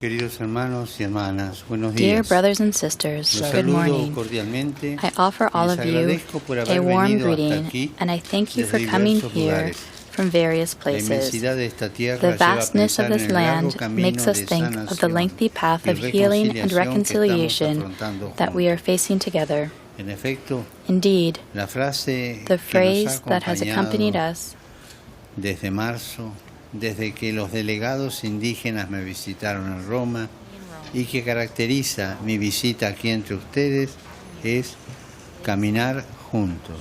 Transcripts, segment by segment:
Queridos hermanos y hermanas, buenos Dear días. brothers and sisters, Los good saludo morning. cordialmente. I offer all Les of you agradezco por a haber warm venido hasta greeting, aquí and I thank you for desde coming diversos here lugares. from various La places. inmensidad de esta tierra The lleva a vastness of pensar en this el largo land camino makes us de think of the sanación lengthy path y of healing and reconciliación que estamos reconciliation afrontando that we are juntos. facing together. En efecto, Indeed, la frase the que nos phrase ha that has accompanied acompañado us desde marzo, desde que los delegados indígenas me visitaron en Roma, y que caracteriza mi visita aquí entre ustedes es caminar juntos.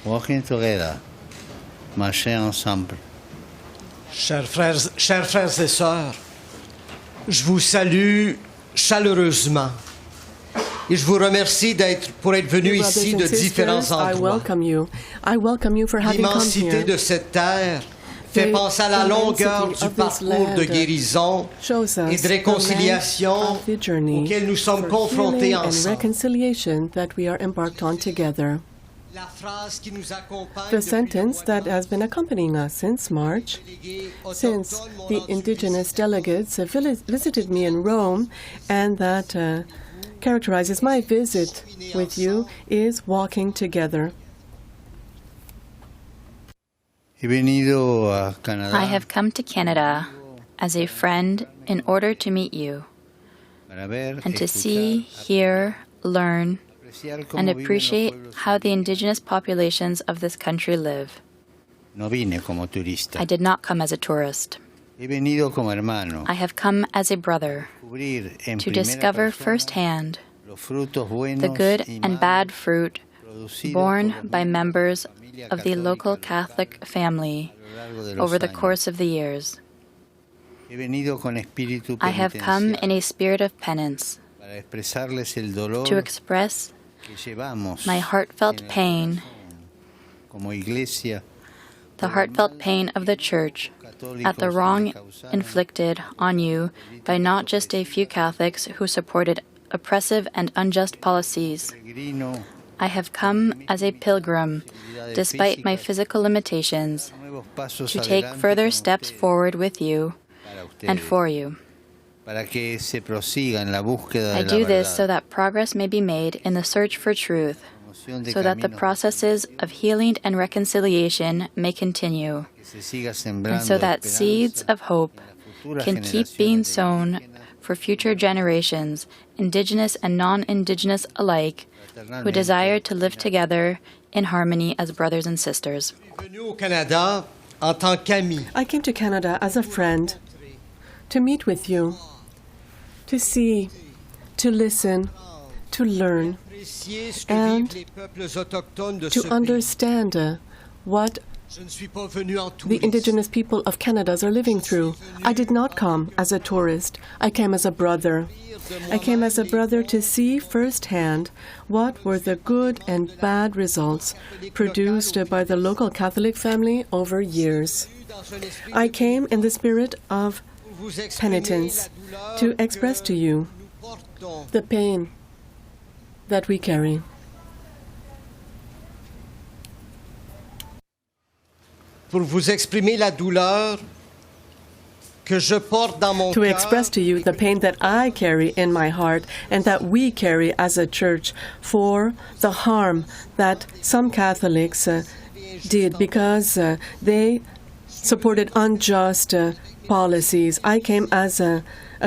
Walking together, marcher ensemble. Chers frères et sœurs, je vous salue chaleureusement et je vous remercie pour être venus ici de différents endroits. I welcome you for having come L'immensité here. de cette terre fait penser à la longueur du parcours de guérison et de réconciliation auquel nous sommes confrontés ensemble. The sentence that has been accompanying us since March, since the Indigenous delegates visited me in Rome, and that characterizes my visit with you, is walking together. I have come to Canada as a friend in order to meet you and to see, hear, learn, and appreciate how the indigenous populations of this country live. I did not come as a tourist. I have come as a brother to discover firsthand the good and bad fruit borne by members of the local Catholic family over the course of the years. I have come in a spirit of penance to express my heartfelt pain, the heartfelt pain of the Church at the wrong inflicted on you by not just a few Catholics who supported oppressive and unjust policies. I have come as a pilgrim, despite my physical limitations, to take further steps forward with you and for you. I do this so that progress may be made in the search for truth, so that the processes of healing and reconciliation may continue, and so that seeds of hope can keep being sown for future generations, Indigenous and non-Indigenous alike, who desire to live together in harmony as brothers and sisters. I came to Canada as a friend to meet with you, to see, to listen, to learn, and to understand what the Indigenous people of Canada are living through. I did not come as a tourist. I came as a brother. I came as a brother to see firsthand what were the good and bad results produced by the local Catholic family over years. I came in the spirit of penitence to express to you the pain that we carry. Pour vous exprimer la douleur que je porte dans mon to cœur, express to you the pain that I carry in my heart and that we carry as a church for the harm that some Catholics did because they supported unjust policies. I came as a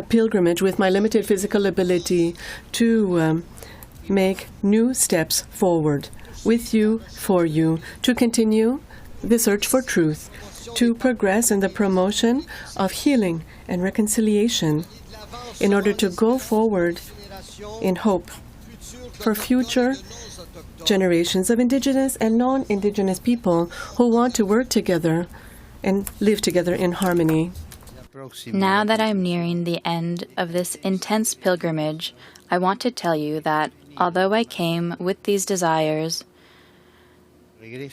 pilgrimage with my limited physical ability to make new steps forward with you, for you, to continue the search for truth, to progress in the promotion of healing and reconciliation, in order to go forward in hope for future generations of Indigenous and non-Indigenous people who want to work together and live together in harmony. Now that I'm nearing the end of this intense pilgrimage, I want to tell you that although I came with these desires,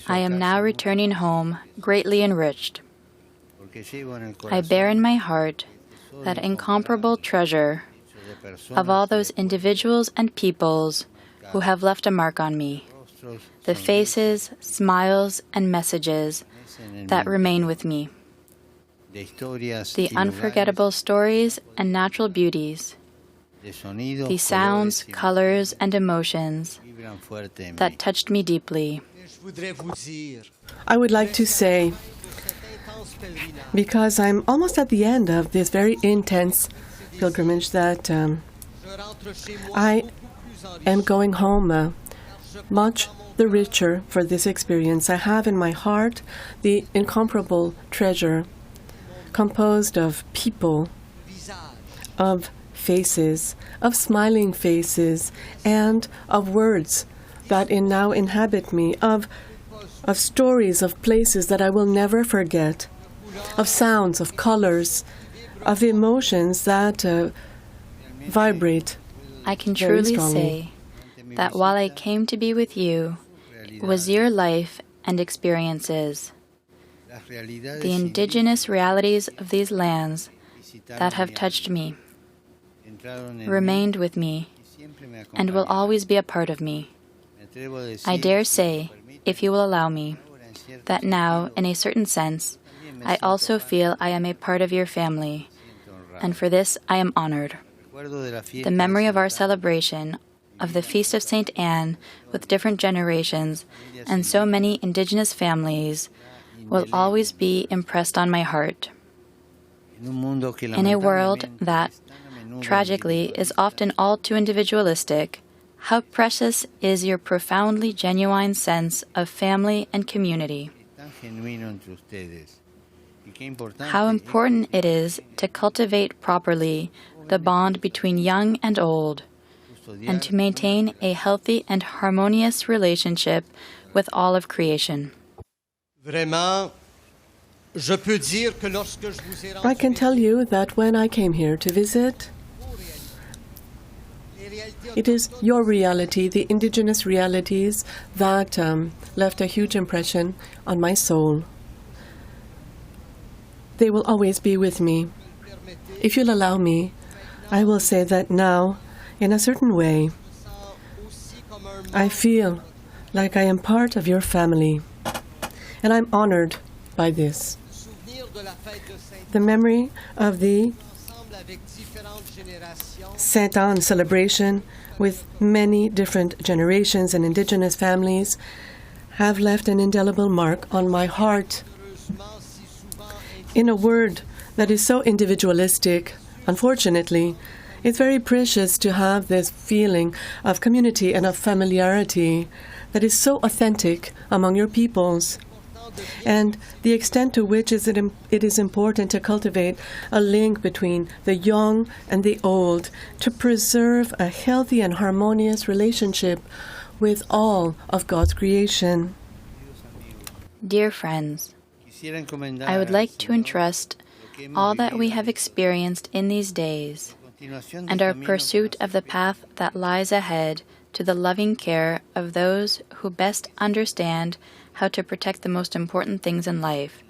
I am now returning home greatly enriched. I bear in my heart that incomparable treasure of all those individuals and peoples who have left a mark on me, the faces, smiles, and messages that remain with me. the unforgettable stories and natural beauties, the sounds, colors, and emotions that touched me deeply. I would like to say, because I'm almost at the end of this very intense pilgrimage, that I am going home much the richer for this experience. I have in my heart the incomparable treasure composed of people, of faces, of smiling faces, and of words that now inhabit me, of stories, of places that I will never forget, of sounds, of colors, of emotions that vibrate. I can truly say that while I came to be with you, it was your life and experiences, the indigenous realities of these lands that have touched me, remained with me, and will always be a part of me. I dare say, if you will allow me, that now, in a certain sense, I also feel I am a part of your family, and for this I am honored. The memory of our celebration of the Feast of St. Anne with different generations and so many Indigenous families will always be impressed on my heart. In a world that, tragically, is often all too individualistic, how precious is your profoundly genuine sense of family and community. How important it is to cultivate properly the bond between young and old, and to maintain a healthy and harmonious relationship with all of creation. Vraiment, I can tell you that when I came here to visit, it is your reality, the Indigenous realities, that left a huge impression on my soul. They will always be with me. If you'll allow me, I will say that now, in a certain way, I feel like I am part of your family, and I'm honored by this. The memory of the Saint Anne celebration with many different generations and Indigenous families have left an indelible mark on my heart. In a word that is so individualistic, unfortunately, it's very precious to have this feeling of community and of familiarity that is so authentic among your peoples, and the extent to which it is important to cultivate a link between the young and the old to preserve a healthy and harmonious relationship with all of God's creation. Dear friends, I would like to entrust all that we have experienced in these days and our pursuit of the path that lies ahead to the loving care of those who best understand how to protect the most important things in life.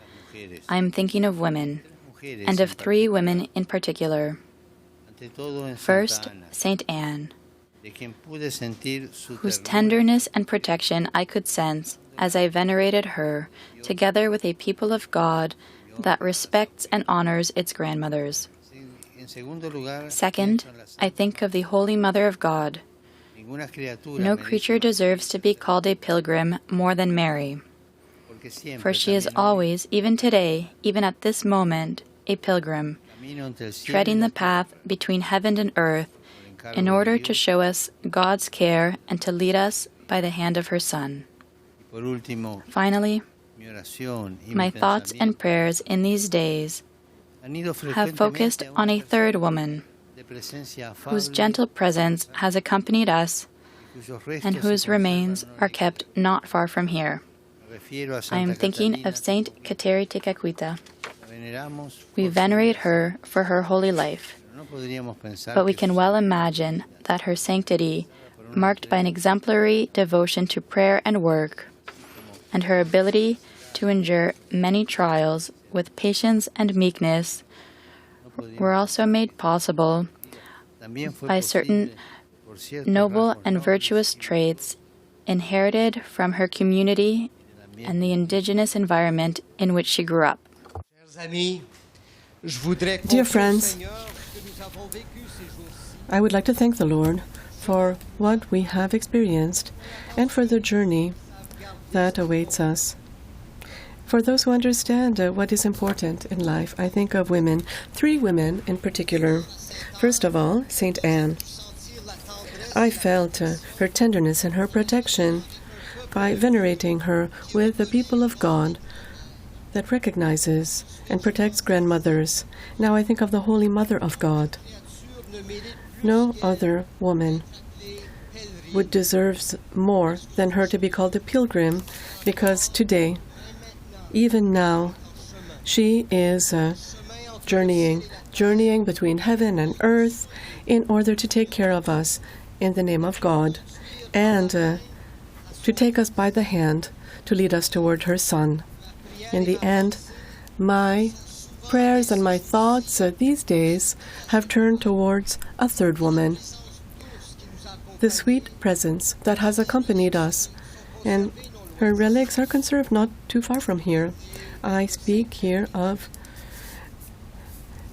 I am thinking of women, and of 3 women in particular. First, St. Anne, whose tenderness and protection I could sense as I venerated her, together with a people of God that respects and honors its grandmothers. Second, I think of the Holy Mother of God. No creature deserves to be called a pilgrim more than Mary, for she is always, even today, even at this moment, a pilgrim, treading the path between heaven and earth in order to show us God's care and to lead us by the hand of her Son. Finally, my thoughts and prayers in these days have focused on a 3rd woman, whose gentle presence has accompanied us and whose remains are kept not far from here. I am thinking of Saint Quebec City. We venerate her for her holy life, but we can well imagine that her sanctity, marked by an exemplary devotion to prayer and work, and her ability to endure many trials with patience and meekness, were also made possible by certain noble and virtuous traits inherited from her community and the Indigenous environment in which she grew up. Dear friends, I would like to thank the Lord for what we have experienced and for the journey that awaits us. For those who understand what is important in life, I think of women, 3 women in particular. First of all, Saint Anne. I felt her tenderness and her protection by venerating her with the people of God that recognizes and protects grandmothers. Now I think of the Holy Mother of God. No other woman would deserve more than her to be called a pilgrim, because today, even now, she is journeying between heaven and earth in order to take care of us in the name of God and to take us by the hand to lead us toward her Son. In the end, my prayers and my thoughts these days have turned towards a 3rd woman, the sweet presence that has accompanied us, and her relics are conserved not too far from here. I speak here of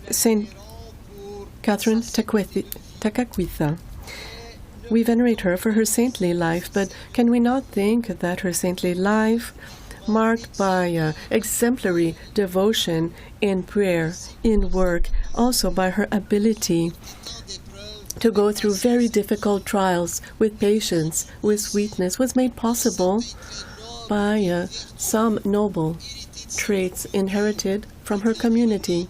Saint Catherine Tekakwitha. We venerate her for her saintly life, but can we not think that her saintly life, marked by exemplary devotion in prayer, in work, also by her ability to go through very difficult trials with patience, with sweetness, was made possible by some noble traits inherited from her community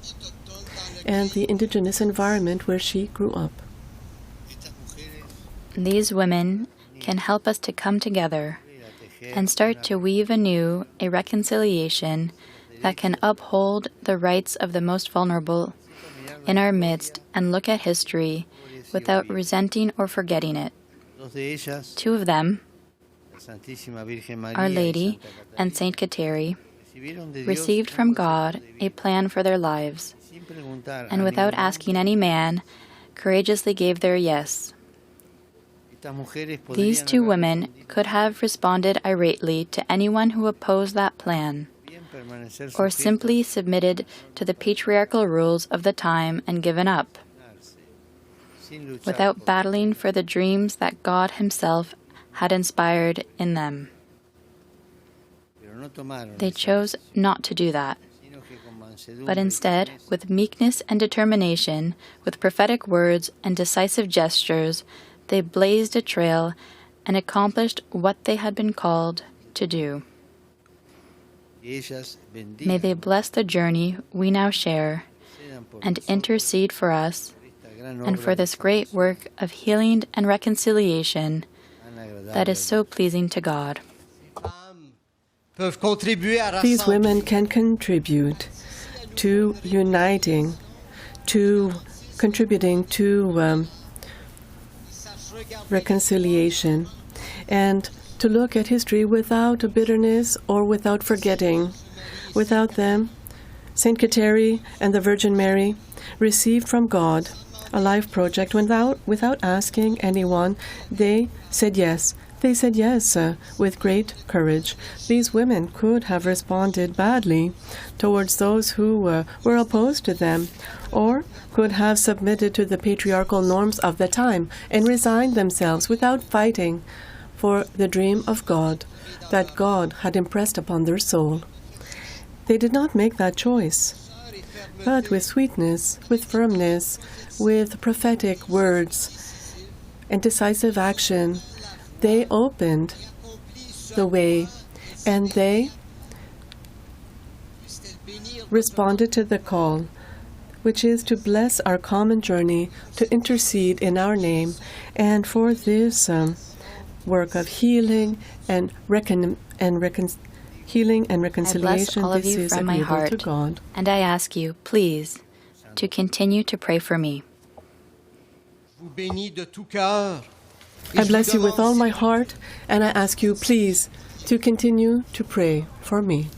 and the indigenous environment where she grew up. These women can help us to come together and start to weave anew a reconciliation that can uphold the rights of the most vulnerable in our midst and look at history without resenting or forgetting it. 2 of them, Our Lady and Saint Kateri, received from God a plan for their lives, and without asking any man, courageously gave their yes. These 2 women could have responded irately to anyone who opposed that plan, or simply submitted to the patriarchal rules of the time and given up, without battling for the dreams that God Himself had inspired in them. They chose not to do that, but instead, with meekness and determination, with prophetic words and decisive gestures, they blazed a trail and accomplished what they had been called to do. May they bless the journey we now share and intercede for us and for this great work of healing and reconciliation that is so pleasing to God. These women can contribute to uniting, to contributing to reconciliation, and to look at history without bitterness or without forgetting. Without them, Saint Kateri and the Virgin Mary received from God a life project without asking anyone. They said yes. They said yes with great courage. These women could have responded badly towards those who were opposed to them, or could have submitted to the patriarchal norms of the time and resigned themselves without fighting for the dream of God that God had impressed upon their soul. They did not make that choice, but with sweetness, with firmness, with prophetic words and decisive action, they opened the way, and they responded to the call, which is to bless our common journey, to intercede in our name, and for this work of healing and healing and reconciliation. I bless all of you from my heart, to God. And I ask you, please, to continue to pray for me. I bless you with all my heart, and I ask you, please, to continue to pray for me.